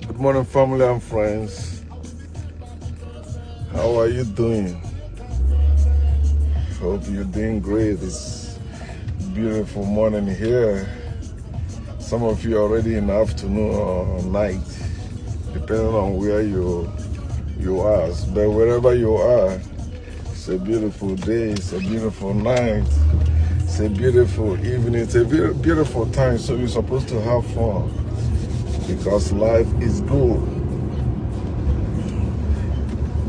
Good morning, family and friends. How are you doing? Hope you're doing great. It's beautiful morning here. Some of you are already in the afternoon or night, depending on where you are. But wherever you are, it's a beautiful day. It's a beautiful night. It's a beautiful evening. It's a beautiful time. So you're supposed to have fun because life is good.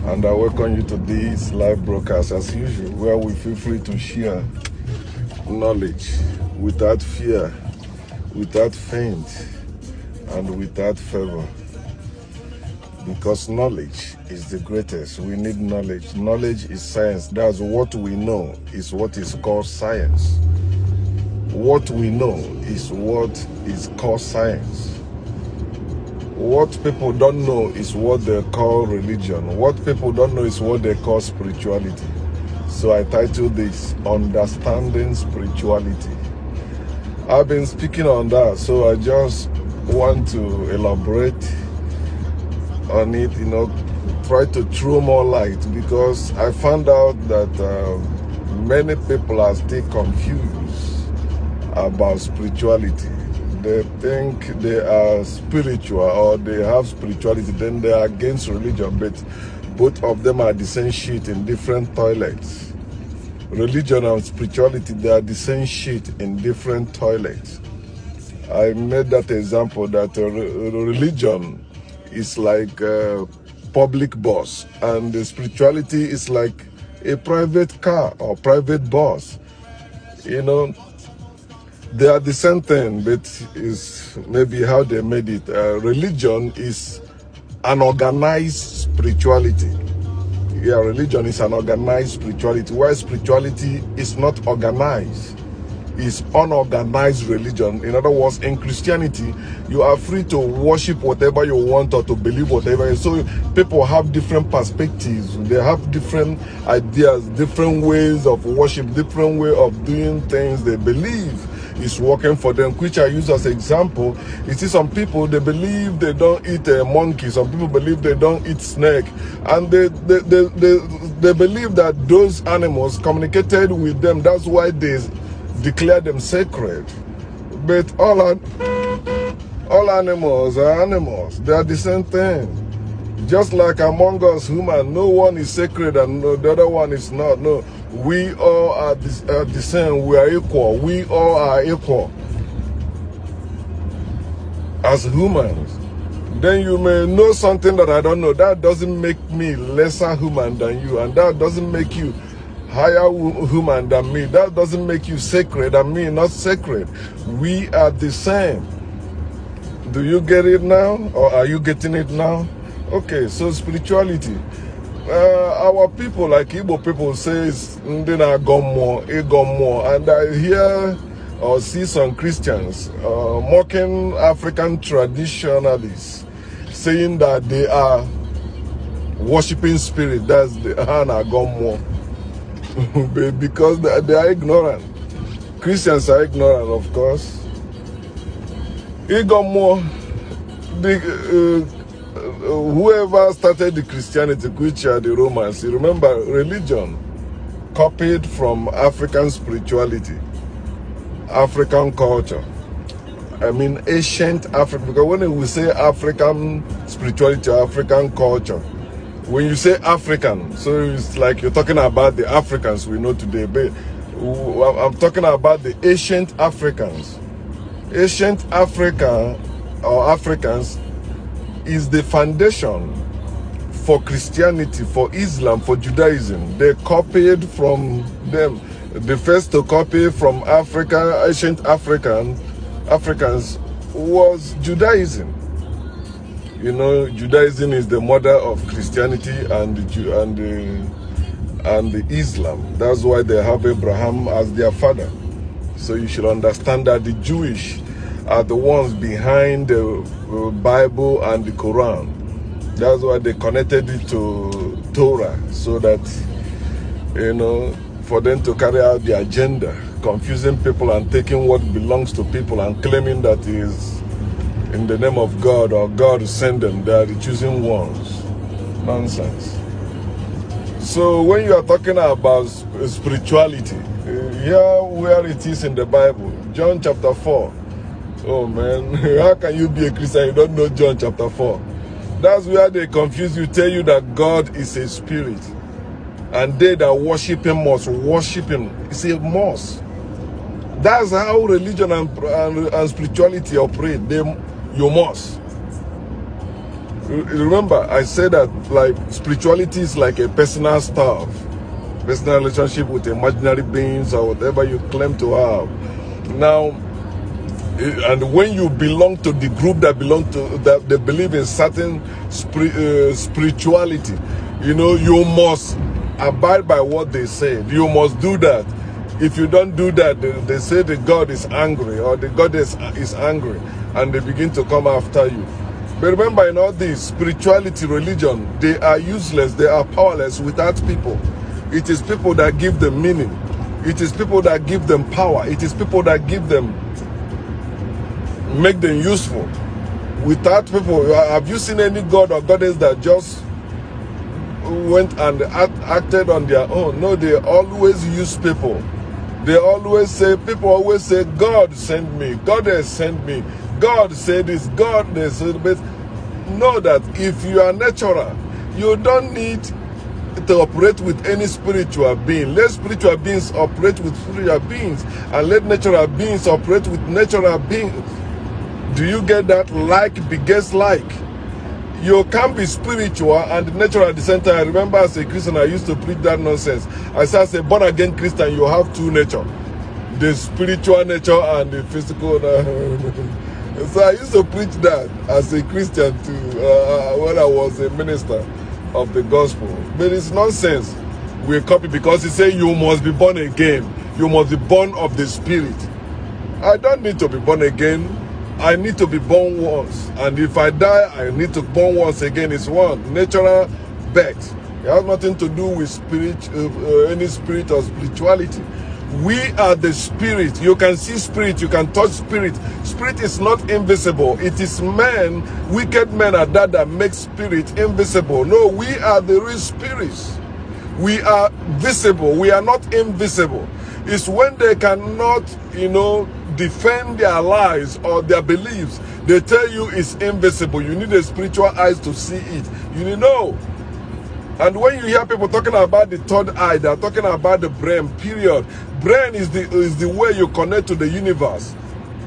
And I welcome you to this live broadcast as usual, where we feel free to share knowledge without fear, without faint, and without favor. Because knowledge is the greatest. We need knowledge. Knowledge is science. That's what we know is what is called science. What we know is what is called science. What people don't know is what they call religion. What people don't know is what they call spirituality. So I titled this, Understanding Spirituality. I've been speaking on that, so I just want to elaborate on it, try to throw more light, because I found out that many people are still confused about spirituality. They think they are spiritual or they have spirituality, then they are against religion, but both of them are the same shit in different toilets. Religion and spirituality, they are the same shit in different toilets. I made that example that religion is like a public bus and the spirituality is like a private car or private bus. They are the same thing, but is maybe how they made it. Religion is an organized spirituality. Yeah, religion is an organized spirituality, while spirituality is not organized. It's unorganized religion. In other words, in Christianity, you are free to worship whatever you want or to believe whatever. So people have different perspectives. They have different ideas, different ways of worship, different way of doing things they believe is working for them, which I use as an example. You see, some people, they believe they don't eat a monkey. Some people believe they don't eat snake. And they believe that those animals communicated with them. That's why they declare them sacred. But all animals are animals. They are the same thing. Just like among us human, no one is sacred and the other one is not. No, we all are the same. We are equal. We all are equal as humans. Then you may know something that I don't know. That doesn't make me lesser human than you, and that doesn't make you higher human than me. That doesn't make you sacred and me not sacred. We are the same. Do you get it now, or are you getting it now? Okay, so spirituality. Our people, like Igbo people, says ndị na-agọ mmụọ, ịgọ mmụọ, and I hear or see some Christians mocking African traditionalists, saying that they are worshiping spirit. That's the ha na-agọ mmụọ. Because they are ignorant. Christians are ignorant, of course. Ịgọ mmụọ, whoever started the Christianity, which are the Romans, you remember, religion copied from African spirituality, African culture. I mean, ancient Africa, because when we say African spirituality, African culture, when you say African, so it's like you're talking about the Africans we know today, but I'm talking about the ancient Africans. Ancient Africa or Africans is the foundation for Christianity, for Islam, for Judaism. They copied from them. The first to copy from Africa, ancient Africans, was Judaism. You know, Judaism is the mother of Christianity and the Islam. That's why they have Abraham as their father. So you should understand that the Jewish are the ones behind the Bible and the Quran. That's why they connected it to Torah, so that, for them to carry out the agenda, confusing people and taking what belongs to people and claiming that is in the name of God, or God send them. They are the chosen ones. Nonsense. So when you are talking about spirituality, here where it is in the Bible, John chapter 4. Oh man, how can you be a Christian? You don't know John chapter 4. That's where they confuse you, tell you that God is a spirit. And they that worship him must worship him. It's a must. That's how religion and spirituality operate. You must. Remember, I said that like spirituality is like a personal stuff, personal relationship with imaginary beings or whatever you claim to have. Now, and when you belong to the group that they believe in certain spirituality, you know, you must abide by what they say. You must do that. If you don't do that, they say the God is angry, or the goddess is angry, and they begin to come after you. But remember, in all this spirituality, religion, they are useless, they are powerless without people. It is people that give them meaning. It is people that give them power. It is people that give them, make them useful. Without people, have you seen any god or goddess that just went and acted on their own? No, they always use people. They always say, people always say, God sent me, God has sent me, God said this, God has said this. Know that if you are natural, you don't need to operate with any spiritual being. Let spiritual beings operate with spiritual beings, and let natural beings operate with natural beings. Do you get that? Like begets like. You can't be spiritual and natural at the same time. I remember as a Christian, I used to preach that nonsense. I said, as a born again Christian, you have two nature, the spiritual nature and the physical. So I used to preach that as a Christian too, when I was a minister of the gospel. But it's nonsense. We copy because he said you must be born again. You must be born of the Spirit. I don't need to be born again. I need to be born once. And if I die, I need to born once again. It's one natural birth. It has nothing to do with spirit, any spirit or spirituality. We are the spirit. You can see spirit, you can touch spirit. Spirit is not invisible. It is men, wicked men are that make spirit invisible. No, we are the real spirits. We are visible. We are not invisible. It's when they cannot, you know, defend their lives or their beliefs, they tell you it's invisible. You need a spiritual eyes to see it. You need to know. And when you hear people talking about the third eye, they're talking about the brain, period. Brain is the way you connect to the universe.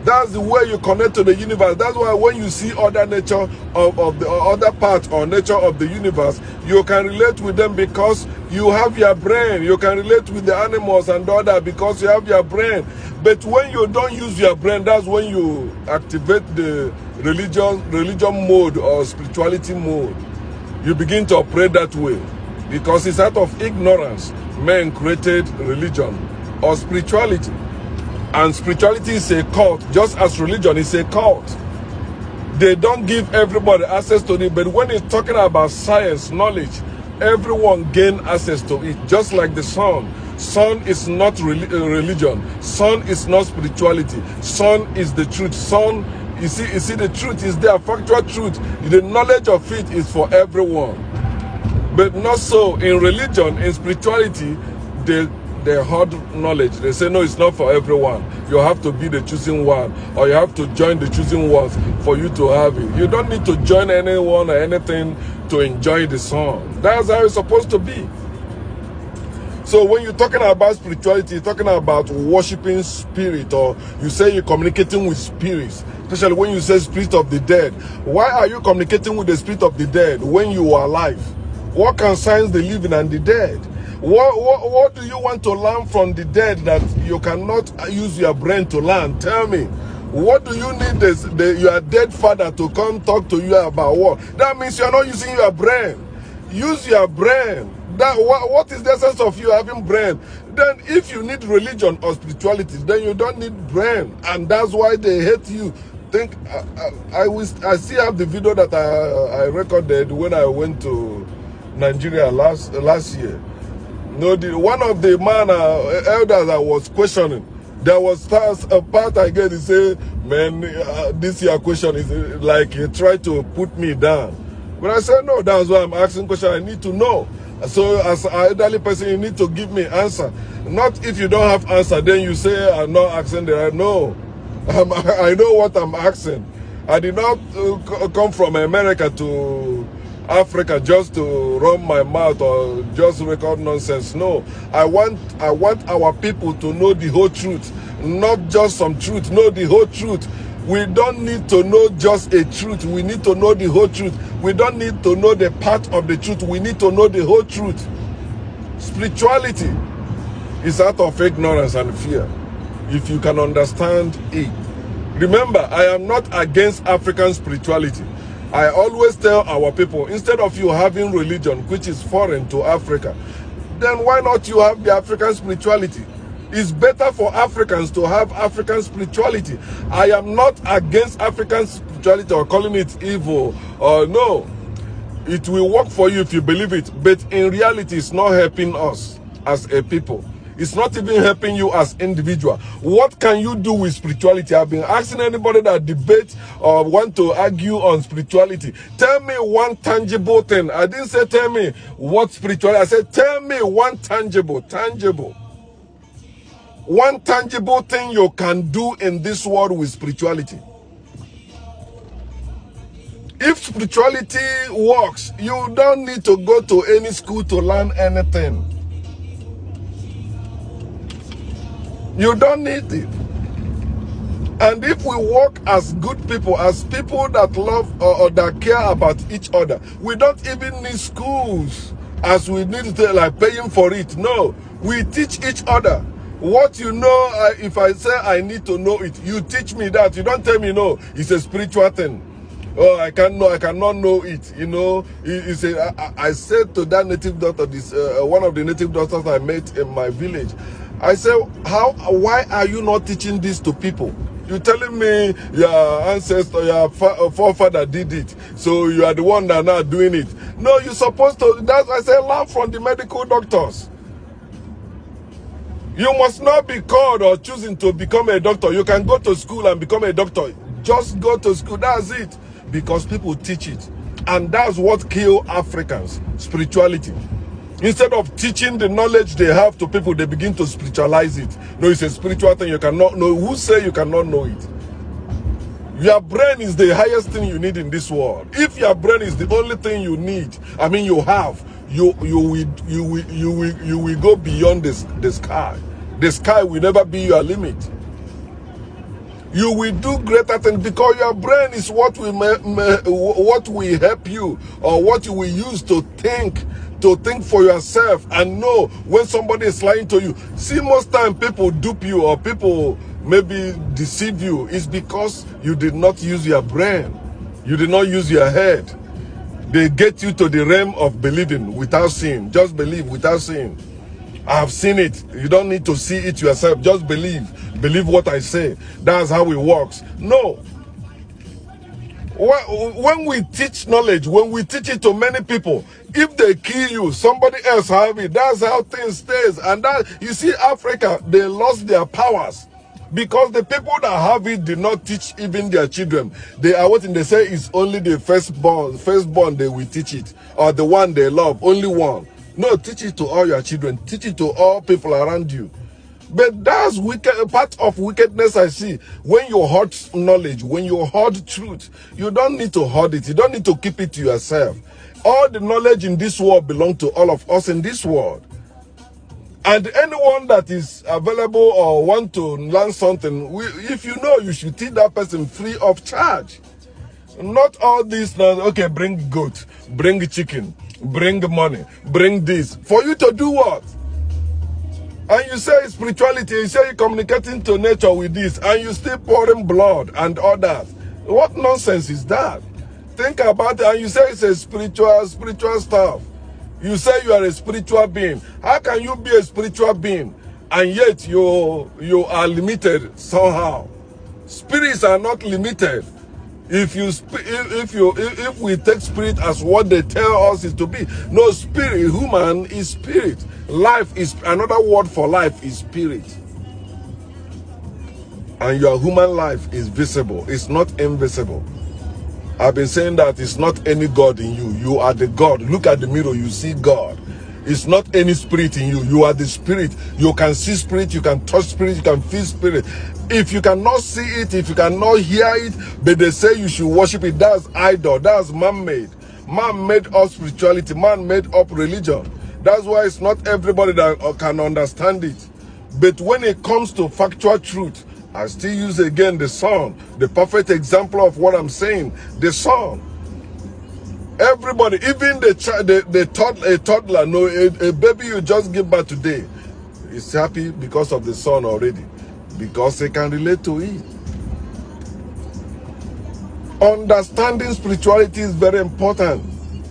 That's the way you connect to the universe. That's why when you see other nature of the other part or nature of the universe, you can relate with them because you have your brain. You can relate with the animals and the other because you have your brain. But when you don't use your brain, that's when you activate the religion mode or spirituality mode. You begin to operate that way because it's out of ignorance men created religion or spirituality. And spirituality is a cult, just as religion is a cult. They don't give everybody access to it, but when it's talking about science, knowledge, everyone gain access to it, just like the sun. Sun is not religion. Sun is not spirituality. Sun is the truth. Sun, you see, the truth is there, factual truth. The knowledge of it is for everyone. But not so in religion, in spirituality, they hoard knowledge. They say, no, it's not for everyone. You have to be the chosen one, or you have to join the chosen ones for you to have it. You don't need to join anyone or anything to enjoy the sun. That's how it's supposed to be. So when you're talking about spirituality, you're talking about worshiping spirit, or you say you're communicating with spirits, especially when you say spirit of the dead. Why are you communicating with the spirit of the dead when you are alive? What concerns the living and the dead? What do you want to learn from the dead that you cannot use your brain to learn? Tell me. What do you need your dead father to come talk to you about? What? That means you're not using your brain. Use your brain. What is the essence of you having brain? Then if you need religion or spirituality, then you don't need brain. And that's why they hate you. I still have the video that I recorded when I went to Nigeria last year. No, one of the elders I was questioning, There was a part I get, he say, man, this your question is like you try to put me down. But I said, no, that's why I'm asking question. I need to know. So as an elderly person, you need to give me answer. Not if you don't have answer, then you say, I'm not asking the right. No, I know what I'm asking. I did not come from America to Africa just to run my mouth or just record nonsense. No, I want our people to know the whole truth, not just some truth. Know the whole truth. We don't need to know just a truth. We need to know the whole truth. We don't need to know the part of the truth. We need to know the whole truth. Spirituality is out of ignorance and fear. If you can understand it. Remember, I am not against African spirituality. I always tell our people, instead of you having religion which is foreign to Africa, then why not you have the African spirituality? It's better for Africans to have African spirituality. I am not against African spirituality or calling it evil or no. It will work for you if you believe it, but in reality it's not helping us as a people. It's not even helping you as individual. What can you do with spirituality? I've been asking anybody that debate or want to argue on spirituality. Tell me one tangible thing. I didn't say tell me what spirituality. I said tell me one tangible. One tangible thing you can do in this world with spirituality. If spirituality works, you don't need to go to any school to learn anything. You don't need it. And if we work as good people, as people that love or that care about each other, we don't even need schools as we need to like paying for it. No, we teach each other. What you know, if I say I need to know it, you teach me that. You don't tell me no, it's a spiritual thing. Oh, I cannot know it. You know, I said to that native doctor, one of the native doctors I met in my village, I said, why are you not teaching this to people? You're telling me your ancestor, your forefather did it, so you are the one that are not doing it. No, you're supposed to. That's why I say learn from the medical doctors. You must not be called or choosing to become a doctor. You can go to school and become a doctor. Just go to school, that's it. Because people teach it. And that's what kills Africans, spirituality. Instead of teaching the knowledge they have to people, they begin to spiritualize it. No, it's a spiritual thing you cannot know. Who say you cannot know it? Your brain is the highest thing you need in this world. If your brain is the only thing you need, I mean you have, you will go beyond the sky. The sky will never be your limit. You will do greater things because your brain is what will help you, or what you will use to think for yourself and know when somebody is lying to you. See, most time people dupe you or people maybe deceive you is because you did not use your brain. You did not use your head. They get you to the realm of believing without seeing. Just believe without seeing. I have seen it. You don't need to see it yourself. Just believe. Believe what I say. That's how it works. No. When we teach knowledge, when we teach it to many people, if they kill you, somebody else have it. That's how things stays. And that, you see, Africa, they lost their powers because the people that have it did not teach even their children. They are what they say is only the firstborn they will teach it, or the one they love, only one. No, teach it to all your children. Teach it to all people around you. But that's part of wickedness I see. When you hoard knowledge, when you hoard truth, you don't need to hoard it. You don't need to keep it to yourself. All the knowledge in this world belongs to all of us in this world. And anyone that is available or want to learn something, if you know, you should teach that person free of charge. Not all this, okay, bring goat, bring chicken, bring money, bring this. For you to do what? And you say spirituality, you say you're communicating to nature with this, and you still pouring blood and all that. What nonsense is that? Think about it, and you say it's a spiritual stuff. You say you are a spiritual being. How can you be a spiritual being and yet you are limited somehow? Spirits are not limited. If we take spirit as what they tell us is to be, no, spirit, human is spirit. Life is another word for life is spirit. And your human life is visible. It's not invisible. I've been saying that it's not any God in you. You are the God. Look at the mirror, you see God. It's not any spirit in you. You are the spirit. You can see spirit, you can touch spirit, you can feel spirit. If you cannot see it, if you cannot hear it, but they say you should worship it, that's idol, that's man-made. Man made up spirituality, man made up religion. That's why it's not everybody that can understand it. But when it comes to factual truth, I still use again the Son, the perfect example of what I'm saying, the Son. Everybody, even a toddler, no, a baby you just give birth today is happy because of the Son already, because they can relate to it. Understanding spirituality is very important.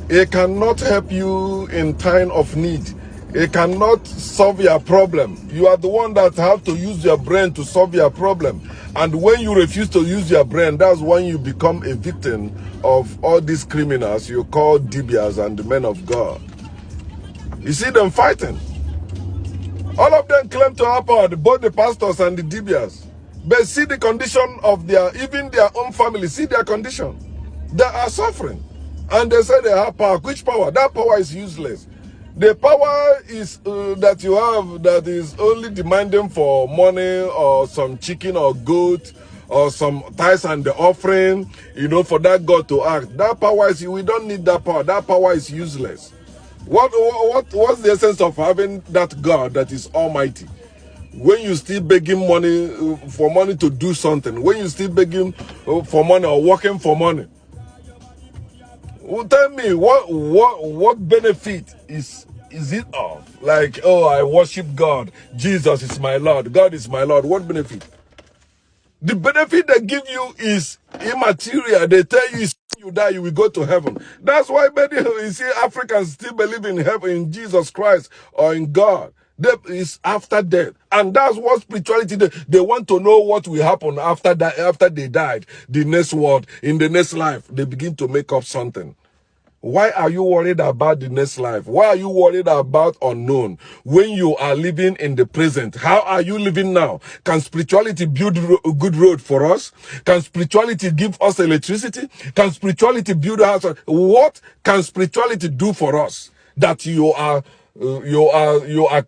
It cannot help you in time of need. It cannot solve your problem. You are the one that have to use your brain to solve your problem. And when you refuse to use your brain, that's when you become a victim of all these criminals you call Dibias and the men of God. You see them fighting. All of them claim to have power, both the pastors and the Dibias. But see the condition of even their own family, see their condition. They are suffering. And they say they have power. Which power? That power is useless. The power is that you have that is only demanding for money or some chicken or goat or some tithes and the offering, you know, for that God to act. That power is, we don't need that power. That power is useless. What's the essence of having that God that is almighty? When you still begging money for money to do something, when you still begging for money or working for money, well, tell me what benefit is it of? Like, oh, I worship God, Jesus is my Lord, God is my Lord. What benefit? The benefit they give you is immaterial. They tell you you die, you will go to heaven. That's why many, you see, Africans still believe in heaven, in Jesus Christ or in God. Death is after death, and that's what spirituality. They want to know what will happen after that, after they died. The next world, in the next life, they begin to make up something. Why are you worried about the next life? Why are you worried about unknown when you are living in the present? How are you living now? Can spirituality build a good road for us? Can spirituality give us electricity? Can spirituality build a house? What can spirituality do for us that you are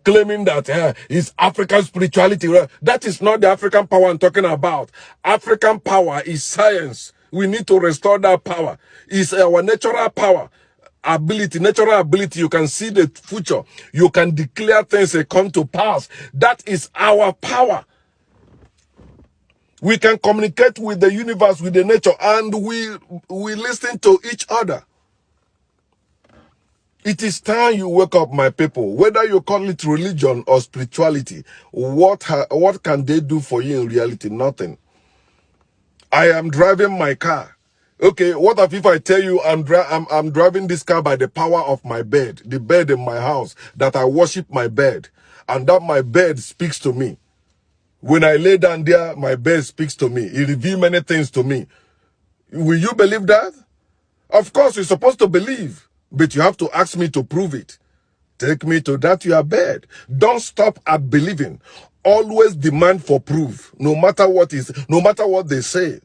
claiming that is African spirituality? That is not the African power I'm talking about. African power is science. We need to restore that power. It's our natural power, ability, natural ability. You can see the future. You can declare things that come to pass. That is our power. We can communicate with the universe, with the nature, and we listen to each other. It is time you wake up, my people. Whether you call it religion or spirituality, what can they do for you in reality? Nothing. I am driving my car. Okay, what if I tell you I'm driving this car by the power of my bed, the bed in my house, that I worship my bed, and that my bed speaks to me. When I lay down there, my bed speaks to me. It reveals many things to me. Will you believe that? Of course, you're supposed to believe, but you have to ask me to prove it. Take me to that your bed. Don't stop at believing. Always demand for proof, no matter what they say.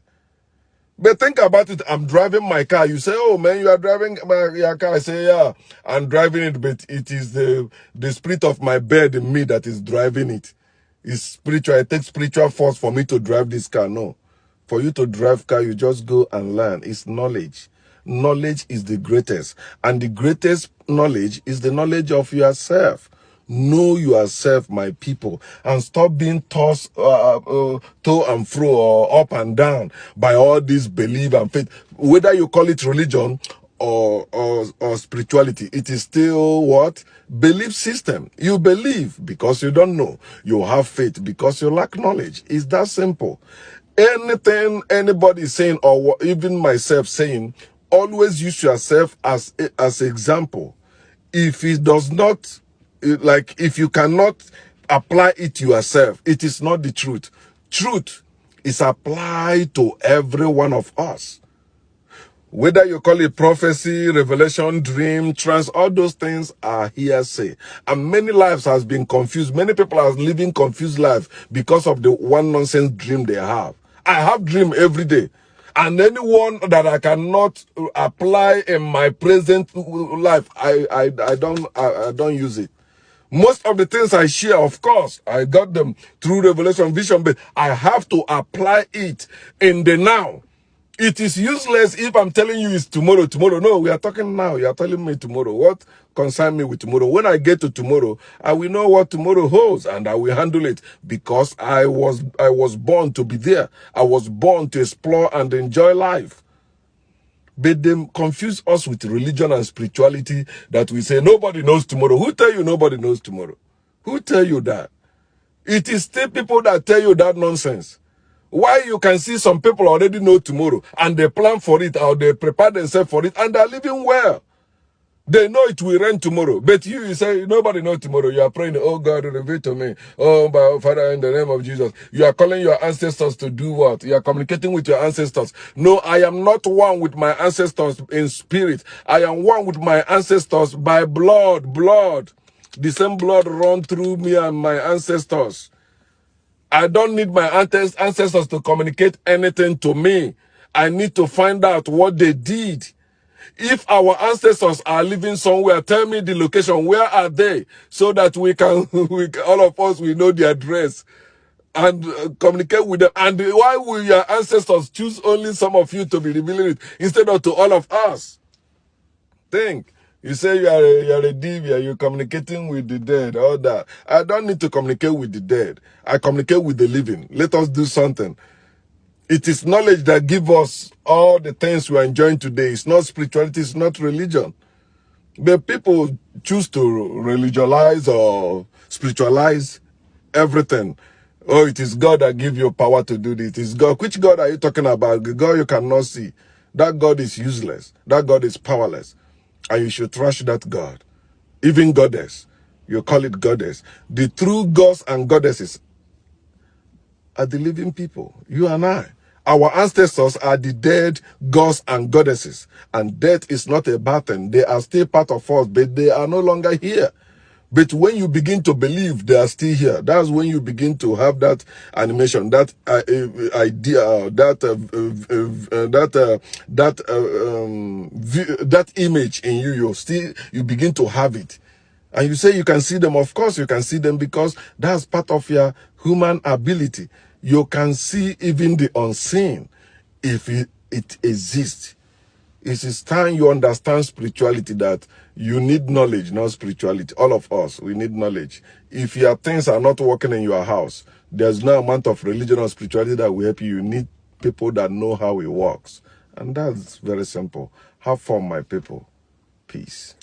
But think about it. I'm driving my car. You say, oh man, you are driving your car. I say, yeah, I'm driving it, but it is the spirit of my bed in me that is driving it. It's spiritual. It takes spiritual force for me to drive this car. No. For you to drive car, you just go and learn. It's knowledge. Knowledge is the greatest. And the greatest knowledge is the knowledge of yourself. Know yourself, my people, and stop being tossed to and fro or up and down by all this belief and faith. Whether you call it religion or spirituality, it is still what? Belief system. You believe because you don't know. You have faith because you lack knowledge. It's that simple. Anything anybody is saying, or even myself saying, always use yourself as example. If it does not, like, if you cannot apply it to yourself, it is not the truth. Truth is applied to every one of us. Whether you call it prophecy, revelation, dream, trance, all those things are hearsay. And many lives has been confused. Many people are living confused life because of the one nonsense dream they have. I have dream every day. And anyone that I cannot apply in my present life, I don't use it. Most of the things I share, of course, I got them through revelation, vision, but I have to apply it in the now. It is useless if I'm telling you it's tomorrow. No, we are talking now. You are telling me tomorrow. What concerns me with tomorrow? When I get to tomorrow, I will know what tomorrow holds and I will handle it because I was born to be there. I was born to explore and enjoy life. But they confuse us with religion and spirituality that we say nobody knows tomorrow. Who tell you nobody knows tomorrow? Who tell you that? It is still people that tell you that nonsense. Why you can see some people already know tomorrow and they plan for it or they prepare themselves for it and they're living well. They know it will rain tomorrow. But you say, nobody knows tomorrow. You are praying, oh God, reveal to me. Oh, my Father, in the name of Jesus. You are calling your ancestors to do what? You are communicating with your ancestors. No, I am not one with my ancestors in spirit. I am one with my ancestors by blood. The same blood run through me and my ancestors. I don't need my ancestors to communicate anything to me. I need to find out what they did. If our ancestors are living somewhere, tell me the location. Where are they? So that we can, all of us, we know the address and communicate with them. And why will your ancestors choose only some of you to be revealing it instead of to all of us? Think. You say you are a divya, you're communicating with the dead, all that. I don't need to communicate with the dead. I communicate with the living. Let us do something. It is knowledge that gives us all the things we are enjoying today. It's not spirituality, it's not religion. But people choose to religionize or spiritualize everything. Oh, it is God that gives you power to do this. It is God. Which God are you talking about? The God you cannot see. That God is useless. That God is powerless. And you should trash that God. Even goddess. You call it goddess. The true gods and goddesses are the living people. You and I. Our ancestors are the dead gods and goddesses. And death is not a bad thing. They are still part of us, but they are no longer here. But when you begin to believe they are still here, that's when you begin to have that animation, that idea, that image in you. You begin to have it, and you say you can see them. Of course, you can see them because that's part of your human ability. You can see even the unseen if it exists. It is time you understand spirituality, that you need knowledge, not spirituality. All of us, we need knowledge. If your things are not working in your house, there's no amount of religion or spirituality that will help you. You need people that know how it works. And that's very simple. Have fun, my people. Peace.